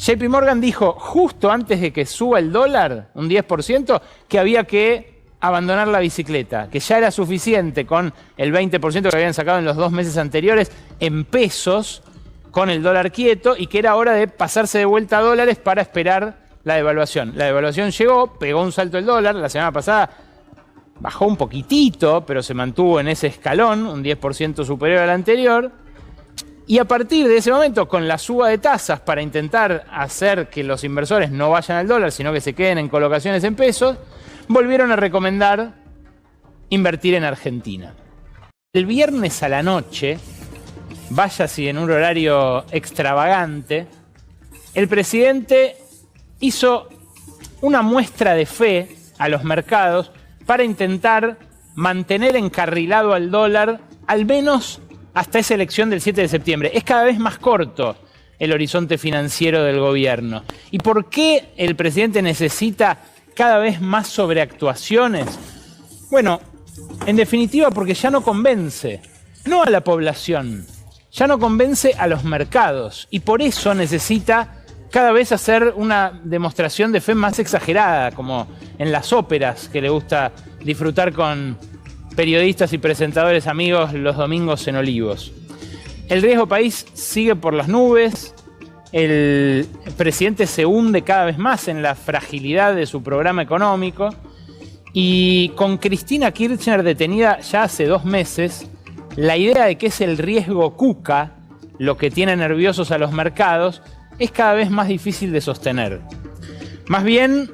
JP Morgan dijo justo antes de que suba el dólar, un 10%, que había que abandonar la bicicleta, que ya era suficiente con el 20% que habían sacado en los 2 meses anteriores en pesos con el dólar quieto y que era hora de pasarse de vuelta a dólares para esperar la devaluación. La devaluación llegó, pegó un salto el dólar, la semana pasada bajó un poquitito, pero se mantuvo en ese escalón, un 10% superior al anterior. Y a partir de ese momento, con la suba de tasas para intentar hacer que los inversores no vayan al dólar, sino que se queden en colocaciones en pesos, volvieron a recomendar invertir en Argentina. El viernes a la noche, vaya si en un horario extravagante, el presidente hizo una muestra de fe a los mercados para intentar mantener encarrilado al dólar, al menos hasta esa elección del 7 de septiembre. Es cada vez más corto el horizonte financiero del gobierno. ¿Y por qué el presidente necesita cada vez más sobreactuaciones? Bueno, en definitiva porque ya no convence, no a la población, ya no convence a los mercados y por eso necesita cada vez hacer una demostración de fe más exagerada, como en las óperas que le gusta disfrutar con periodistas y presentadores amigos los domingos en Olivos. El riesgo país sigue por las nubes, el presidente se hunde cada vez más en la fragilidad de su programa económico y con Cristina Kirchner detenida ya hace 2 meses, la idea de que es el riesgo Cuca lo que tiene nerviosos a los mercados es cada vez más difícil de sostener. Más bien,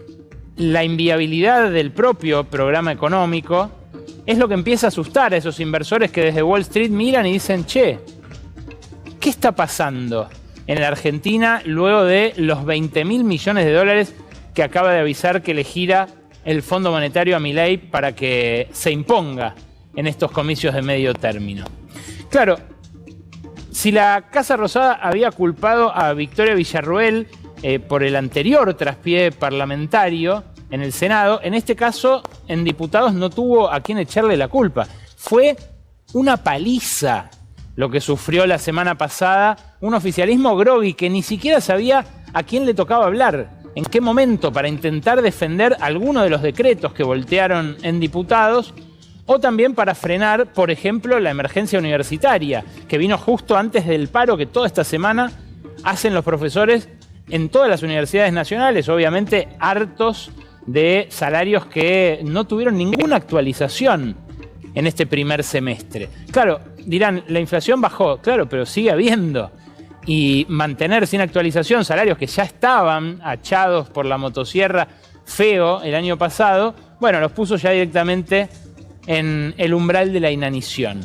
la inviabilidad del propio programa económico es lo que empieza a asustar a esos inversores que desde Wall Street miran y dicen, che, ¿qué está pasando en la Argentina luego de los 20.000 millones de dólares que acaba de avisar que le gira el Fondo Monetario a Milei para que se imponga en estos comicios de medio término? Claro, si la Casa Rosada había culpado a Victoria Villarruel por el anterior traspié parlamentario en el Senado, en este caso en diputados no tuvo a quién echarle la culpa. Fue una paliza lo que sufrió la semana pasada un oficialismo grogui que ni siquiera sabía a quién le tocaba hablar, en qué momento, para intentar defender alguno de los decretos que voltearon en diputados, o también para frenar, por ejemplo, la emergencia universitaria, que vino justo antes del paro que toda esta semana hacen los profesores en todas las universidades nacionales, obviamente hartos de salarios que no tuvieron ninguna actualización en este primer semestre. Claro, dirán, la inflación bajó, claro, pero sigue habiendo. Y mantener sin actualización salarios que ya estaban achados por la motosierra feo el año pasado, bueno, los puso ya directamente en el umbral de la inanición.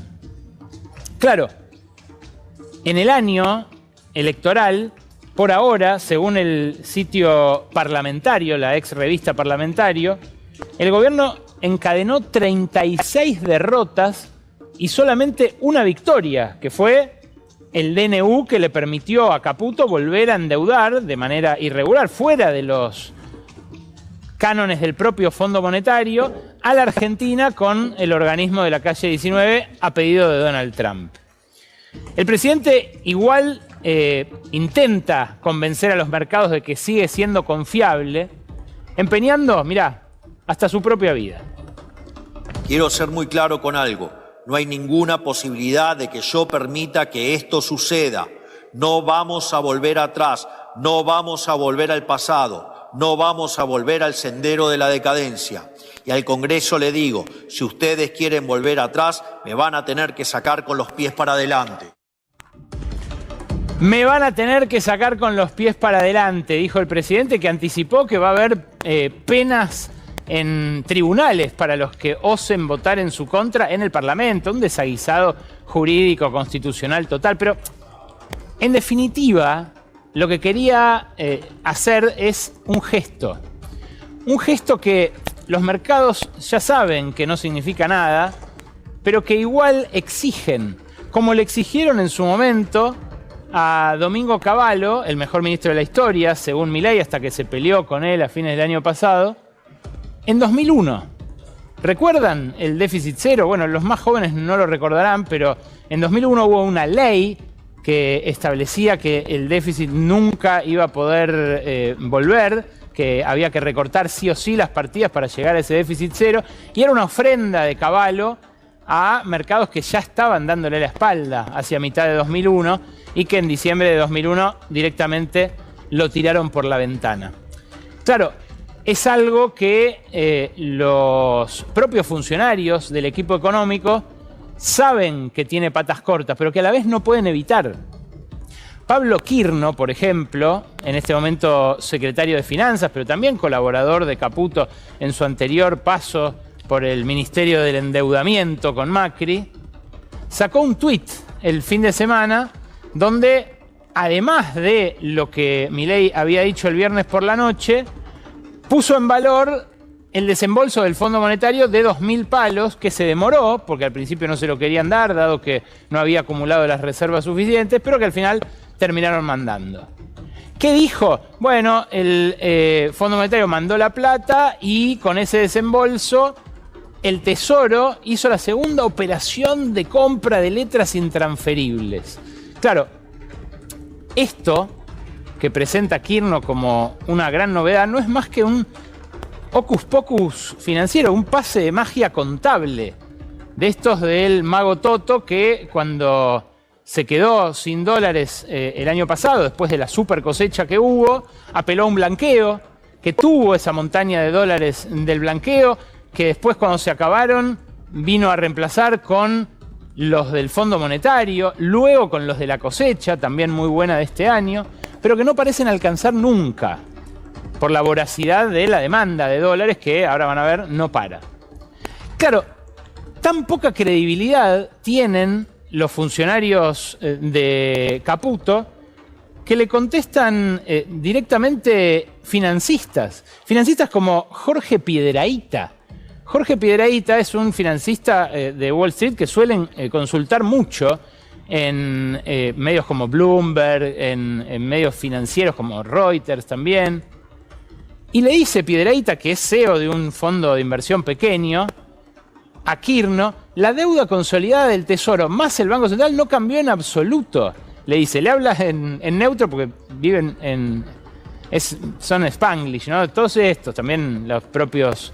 Claro, en el año electoral, por ahora, según el sitio Parlamentario, la ex revista Parlamentario, el gobierno encadenó 36 derrotas y solamente una victoria, que fue el DNU que le permitió a Caputo volver a endeudar de manera irregular, fuera de los cánones del propio Fondo Monetario, a la Argentina con el organismo de la calle 19 a pedido de Donald Trump. El presidente igual intenta convencer a los mercados de que sigue siendo confiable, empeñando, mirá, hasta su propia vida. Quiero ser muy claro con algo. No hay ninguna posibilidad de que yo permita que esto suceda. No vamos a volver atrás, no vamos a volver al pasado. No vamos a volver al sendero de la decadencia. Y al Congreso le digo, si ustedes quieren volver atrás, me van a tener que sacar con los pies para adelante. Me van a tener que sacar con los pies para adelante, dijo el presidente, que anticipó que va a haber penas en tribunales para los que osen votar en su contra en el Parlamento. Un desaguisado jurídico constitucional total. Pero, en definitiva, lo que quería hacer es un gesto. Un gesto que los mercados ya saben que no significa nada, pero que igual exigen, como le exigieron en su momento a Domingo Cavallo, el mejor ministro de la historia, según Milei, hasta que se peleó con él a fines del año pasado, en 2001. ¿Recuerdan el déficit cero? Bueno, los más jóvenes no lo recordarán, pero en 2001 hubo una ley que establecía que el déficit nunca iba a poder volver, que había que recortar sí o sí las partidas para llegar a ese déficit cero, y era una ofrenda de Cavallo a mercados que ya estaban dándole la espalda hacia mitad de 2001 y que en diciembre de 2001 directamente lo tiraron por la ventana. Claro, es algo que los propios funcionarios del equipo económico saben que tiene patas cortas, pero que a la vez no pueden evitar. Pablo Quirno, por ejemplo, en este momento secretario de Finanzas, pero también colaborador de Caputo en su anterior paso por el Ministerio del Endeudamiento con Macri, sacó un tuit el fin de semana donde, además de lo que Milei había dicho el viernes por la noche, puso en valor el desembolso del Fondo Monetario de 2.000 palos, que se demoró, porque al principio no se lo querían dar, dado que no había acumulado las reservas suficientes, pero que al final terminaron mandando. ¿Qué dijo? Bueno, el Fondo Monetario mandó la plata y con ese desembolso el Tesoro hizo la segunda operación de compra de letras intransferibles. Claro, esto que presenta Quirno como una gran novedad no es más que un hocus pocus financiero, un pase de magia contable de estos del mago Toto, que cuando se quedó sin dólares el año pasado, después de la super cosecha que hubo, apeló a un blanqueo, que tuvo esa montaña de dólares del blanqueo, que después cuando se acabaron vino a reemplazar con los del Fondo Monetario, luego con los de la cosecha, también muy buena de este año, pero que no parecen alcanzar nunca por la voracidad de la demanda de dólares que, ahora van a ver, no para. Claro, tan poca credibilidad tienen los funcionarios de Caputo que le contestan directamente financistas como Jorge Piedrahita. Jorge Piedrahita es un financista de Wall Street que suelen consultar mucho en medios como Bloomberg, en medios financieros como Reuters también. Y le dice Piedrahita, que es CEO de un fondo de inversión pequeño, a Quirno: la deuda consolidada del Tesoro más el Banco Central no cambió en absoluto. Le dice, le habla en neutro porque viven son Spanglish, ¿no? Todos estos, también los propios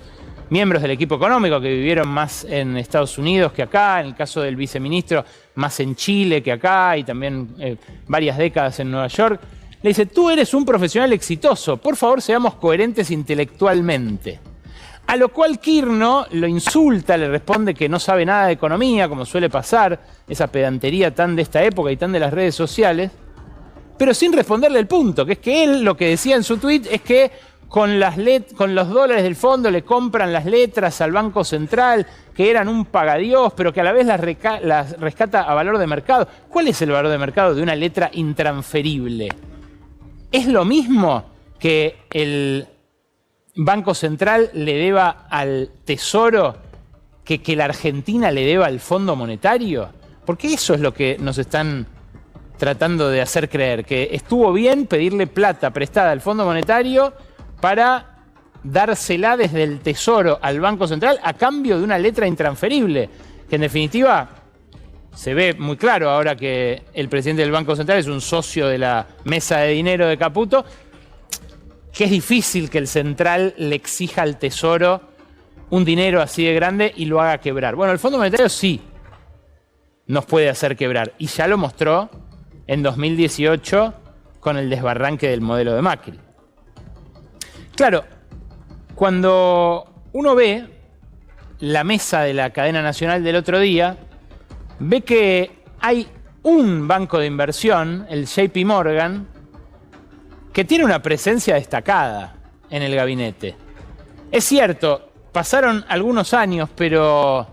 miembros del equipo económico que vivieron más en Estados Unidos que acá, en el caso del viceministro más en Chile que acá y también varias décadas en Nueva York. Le dice, tú eres un profesional exitoso, por favor seamos coherentes intelectualmente. A lo cual Quirno lo insulta, le responde que no sabe nada de economía, como suele pasar, esa pedantería tan de esta época y tan de las redes sociales, pero sin responderle el punto, que es que él lo que decía en su tuit es que con los dólares del fondo le compran las letras al Banco Central, que eran un pagadiós, pero que a la vez las rescata a valor de mercado. ¿Cuál es el valor de mercado de una letra intransferible? ¿Es lo mismo que el Banco Central le deba al Tesoro que la Argentina le deba al Fondo Monetario? Porque eso es lo que nos están tratando de hacer creer, que estuvo bien pedirle plata prestada al Fondo Monetario para dársela desde el Tesoro al Banco Central a cambio de una letra intransferible, que en definitiva se ve muy claro ahora que el presidente del Banco Central es un socio de la mesa de dinero de Caputo, que es difícil que el Central le exija al Tesoro un dinero así de grande y lo haga quebrar. Bueno, el Fondo Monetario sí nos puede hacer quebrar, y ya lo mostró en 2018 con el desbarranque del modelo de Macri. Claro, cuando uno ve la mesa de la cadena nacional del otro día, ve que hay un banco de inversión, el JP Morgan, que tiene una presencia destacada en el gabinete. Es cierto, pasaron algunos años, pero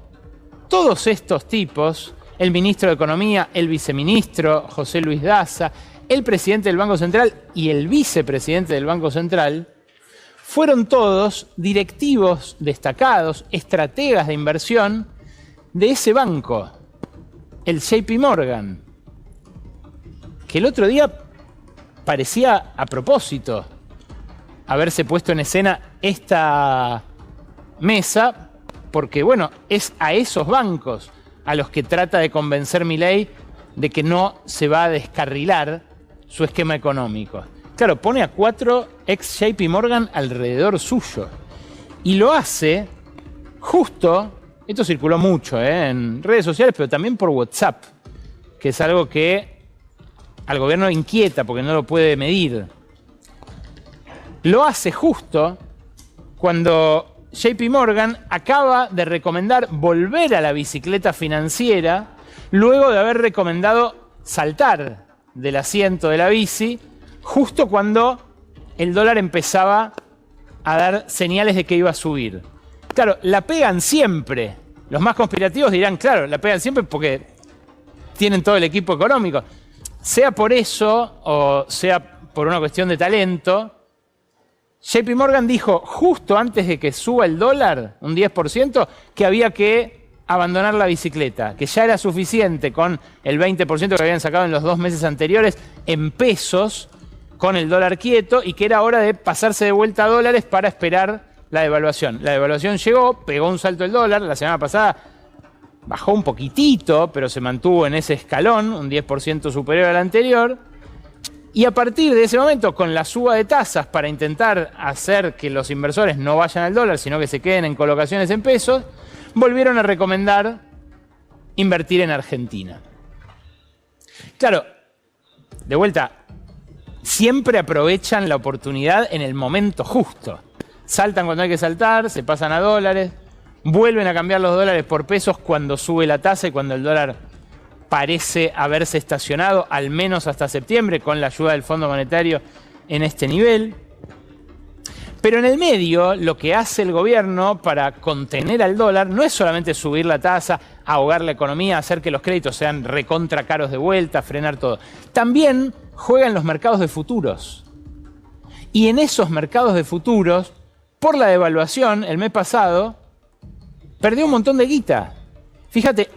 todos estos tipos, el ministro de Economía, el viceministro José Luis Daza, el presidente del Banco Central y el vicepresidente del Banco Central, fueron todos directivos destacados, estrategas de inversión de ese banco, el JP Morgan, que el otro día parecía a propósito haberse puesto en escena esta mesa, porque bueno, es a esos bancos a los que trata de convencer Milei de que no se va a descarrilar su esquema económico. Claro, pone a 4 ex JP Morgan alrededor suyo. Y lo hace justo, esto circuló mucho en redes sociales, pero también por WhatsApp, que es algo que al gobierno inquieta porque no lo puede medir. Lo hace justo cuando JP Morgan acaba de recomendar volver a la bicicleta financiera luego de haber recomendado saltar del asiento de la bici justo cuando el dólar empezaba a dar señales de que iba a subir. Claro, la pegan siempre. Los más conspirativos dirán, claro, la pegan siempre porque tienen todo el equipo económico. Sea por eso o sea por una cuestión de talento, JP Morgan dijo justo antes de que suba el dólar, un 10%, que había que abandonar la bicicleta, que ya era suficiente con el 20% que habían sacado en los 2 meses anteriores en pesos con el dólar quieto y que era hora de pasarse de vuelta a dólares para esperar la devaluación. La devaluación llegó, pegó un salto el dólar, la semana pasada bajó un poquitito, pero se mantuvo en ese escalón, un 10% superior al anterior. Y a partir de ese momento, con la suba de tasas para intentar hacer que los inversores no vayan al dólar, sino que se queden en colocaciones en pesos, volvieron a recomendar invertir en Argentina. Claro, de vuelta, siempre aprovechan la oportunidad en el momento justo. Saltan cuando hay que saltar, se pasan a dólares, vuelven a cambiar los dólares por pesos cuando sube la tasa y cuando el dólar parece haberse estacionado, al menos hasta septiembre, con la ayuda del Fondo Monetario en este nivel. Pero en el medio, lo que hace el gobierno para contener al dólar no es solamente subir la tasa, ahogar la economía, hacer que los créditos sean recontra caros de vuelta, frenar todo. También juega en los mercados de futuros. Y en esos mercados de futuros, por la devaluación, el mes pasado, perdió un montón de guita. Fíjate,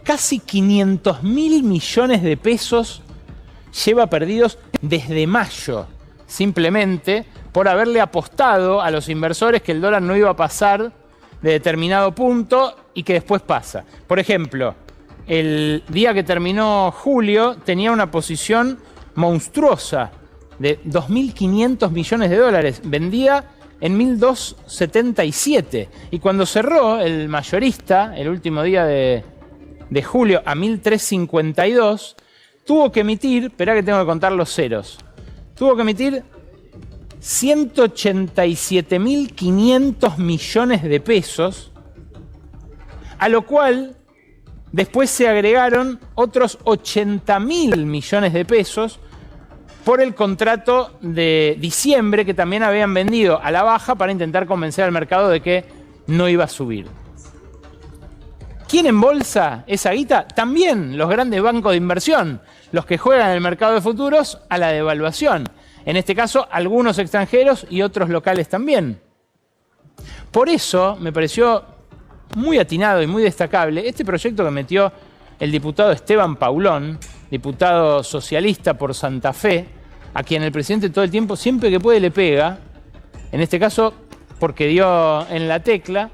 casi 500.000 millones de pesos lleva perdidos desde mayo, simplemente por haberle apostado a los inversores que el dólar no iba a pasar de determinado punto y que después pasa. Por ejemplo, el día que terminó julio tenía una posición monstruosa de 2.500 millones de dólares. Vendía en 1.277. Y cuando cerró el mayorista, el último día de julio, a 1.352, tuvo que emitir, esperá que tengo que contar los ceros, tuvo que emitir 187.500 millones de pesos, a lo cual después se agregaron otros 80.000 millones de pesos por el contrato de diciembre que también habían vendido a la baja para intentar convencer al mercado de que no iba a subir. ¿Quién embolsa esa guita? También los grandes bancos de inversión, los que juegan en el mercado de futuros a la devaluación. En este caso, algunos extranjeros y otros locales también. Por eso me pareció muy atinado y muy destacable este proyecto que metió el diputado Esteban Paulón, diputado socialista por Santa Fe, a quien el presidente todo el tiempo, siempre que puede, le pega, en este caso porque dio en la tecla,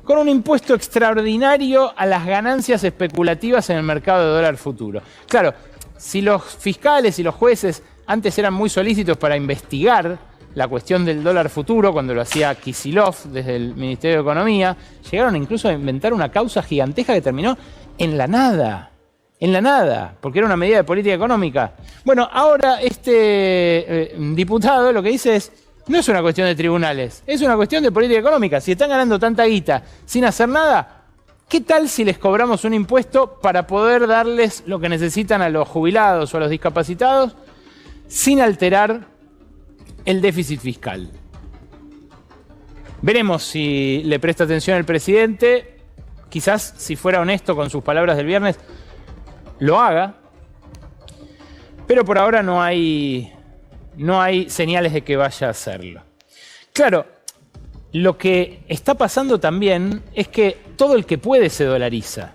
con un impuesto extraordinario a las ganancias especulativas en el mercado de dólar futuro. Claro, si los fiscales y los jueces antes eran muy solícitos para investigar la cuestión del dólar futuro, cuando lo hacía Kicillof desde el Ministerio de Economía, llegaron incluso a inventar una causa gigantesca que terminó en la nada, porque era una medida de política económica. Bueno, ahora este diputado lo que dice es, no es una cuestión de tribunales, es una cuestión de política económica. Si están ganando tanta guita sin hacer nada, ¿qué tal si les cobramos un impuesto para poder darles lo que necesitan a los jubilados o a los discapacitados sin alterar el déficit fiscal? Veremos si le presta atención el presidente. Quizás, si fuera honesto con sus palabras del viernes, lo haga. Pero por ahora no hay señales de que vaya a hacerlo. Claro, lo que está pasando también es que todo el que puede se dolariza.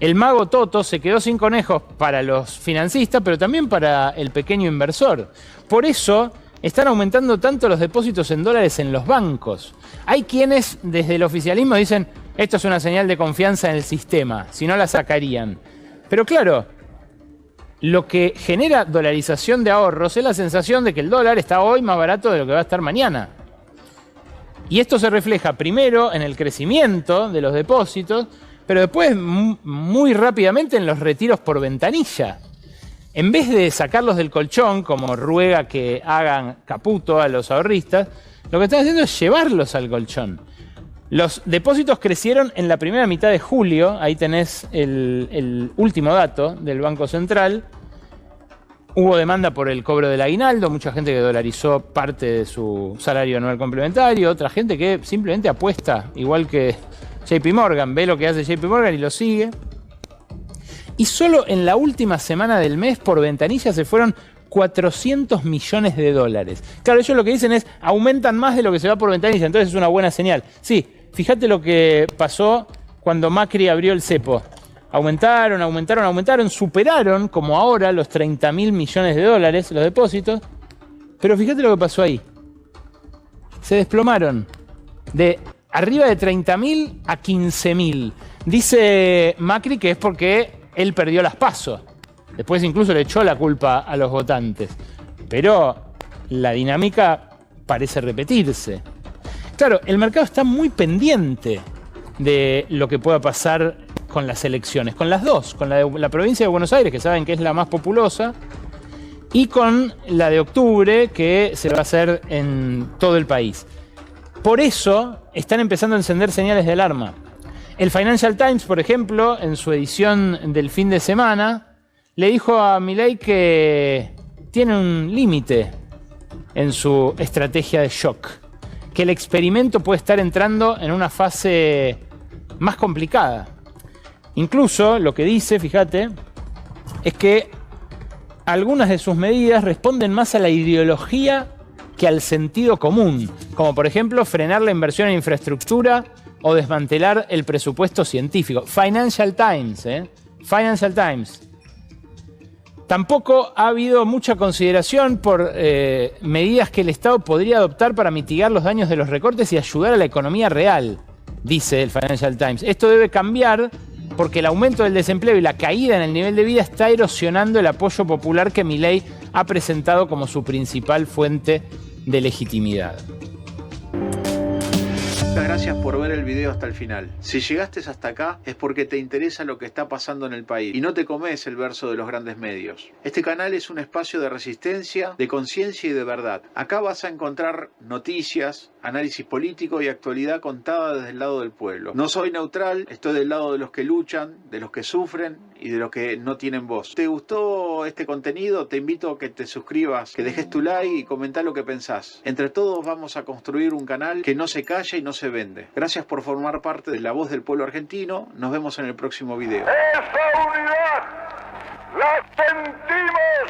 El mago Toto se quedó sin conejos para los financistas, pero también para el pequeño inversor. Por eso están aumentando tanto los depósitos en dólares en los bancos. Hay quienes desde el oficialismo dicen, esto es una señal de confianza en el sistema, si no la sacarían. Pero claro, lo que genera dolarización de ahorros es la sensación de que el dólar está hoy más barato de lo que va a estar mañana. Y esto se refleja primero en el crecimiento de los depósitos, pero después muy rápidamente en los retiros por ventanilla. En vez de sacarlos del colchón, como ruega que hagan Caputo a los ahorristas, lo que están haciendo es llevarlos al colchón. Los depósitos crecieron en la primera mitad de julio, ahí tenés el último dato del Banco Central. Hubo demanda por el cobro del aguinaldo, mucha gente que dolarizó parte de su salario anual complementario, otra gente que simplemente apuesta, igual que JP Morgan, ve lo que hace JP Morgan y lo sigue. Y solo en la última semana del mes por ventanilla se fueron 400 millones de dólares. Claro, ellos lo que dicen es, aumentan más de lo que se va por ventanilla, entonces es una buena señal. Sí, fíjate lo que pasó cuando Macri abrió el cepo. Aumentaron, superaron, como ahora, los 30.000 millones de dólares los depósitos. Pero fíjate lo que pasó ahí. Se desplomaron de arriba de 30.000 a 15.000. Dice Macri que es porque él perdió las PASO. Después incluso le echó la culpa a los votantes. Pero la dinámica parece repetirse. Claro, el mercado está muy pendiente de lo que pueda pasar con las elecciones, con las dos, con la de la provincia de Buenos Aires, que saben que es la más populosa, y con la de octubre, que se va a hacer en todo el país. Por eso están empezando a encender señales de alarma. El Financial Times, por ejemplo, en su edición del fin de semana, le dijo a Milei que tiene un límite en su estrategia de shock, que el experimento puede estar entrando en una fase más complicada. Incluso lo que dice, fíjate, es que algunas de sus medidas responden más a la ideología que al sentido común, como por ejemplo frenar la inversión en infraestructura o desmantelar el presupuesto científico. Financial Times, Financial Times. Tampoco ha habido mucha consideración por medidas que el Estado podría adoptar para mitigar los daños de los recortes y ayudar a la economía real, dice el Financial Times. Esto debe cambiar porque el aumento del desempleo y la caída en el nivel de vida está erosionando el apoyo popular que Milei ha presentado como su principal fuente de legitimidad. Muchas gracias por ver el video hasta el final. Si llegaste hasta acá es porque te interesa lo que está pasando en el país y no te comes el verso de los grandes medios. Este canal es un espacio de resistencia, de conciencia y de verdad. Acá vas a encontrar noticias, análisis político y actualidad contada desde el lado del pueblo. No soy neutral, estoy del lado de los que luchan, de los que sufren y de los que no tienen voz. ¿Te gustó este contenido? Te invito a que te suscribas, que dejes tu like y comentá lo que pensás. Entre todos vamos a construir un canal que no se calla y no se vende. Gracias por formar parte de la voz del pueblo argentino. Nos vemos en el próximo video. Esa unidad la sentimos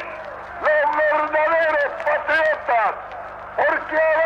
los verdaderos patriotas, porque